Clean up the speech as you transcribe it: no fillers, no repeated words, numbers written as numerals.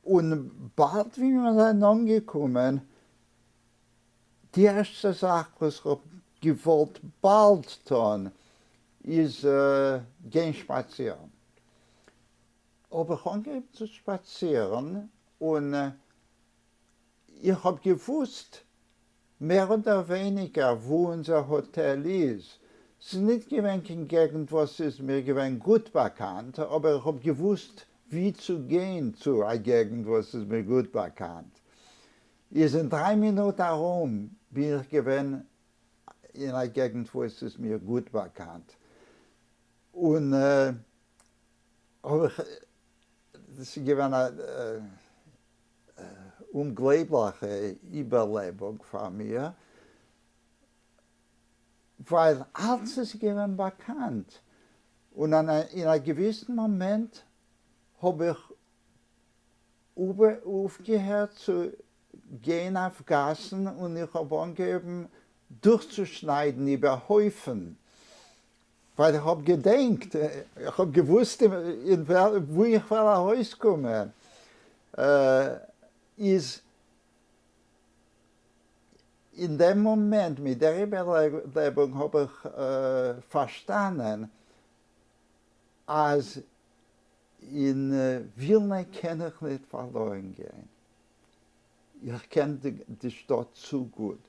Und bald, wie wir dann angekommen, die erste Sache, was ich gewollt bald tun, ist gehen spazieren. Aber ich angefangen zu spazieren und ich habe gewusst, mehr oder weniger, wo unser Hotel ist. Es ist nicht gewesen in Gegend, was ist mir gewesen gut bekannt, aber ich habe gewusst, wie zu gehen zu einer Gegend, was ist mir gut bekannt. Ich in 3 Minuten herum bin ich gewesen in einer Gegend, wo es ist mir gut bekannt. Und habe ich, das ist gewesen eine unglaubliche Überlebung von mir, weil alles ist gewesen bekannt. Und in einem gewissen Moment habe ich aufgehört zu gehen auf Gassen und ich habe angegeben, durchzuschneiden über Häufen. Weil ich habe gedacht, ich habe gewusst, wo ich rauskomme. Ist in dem Moment, mit der Überlebung, habe ich verstanden, als in Wilna kann ich nicht verloren gehen. Ich kenne die Stadt zu gut.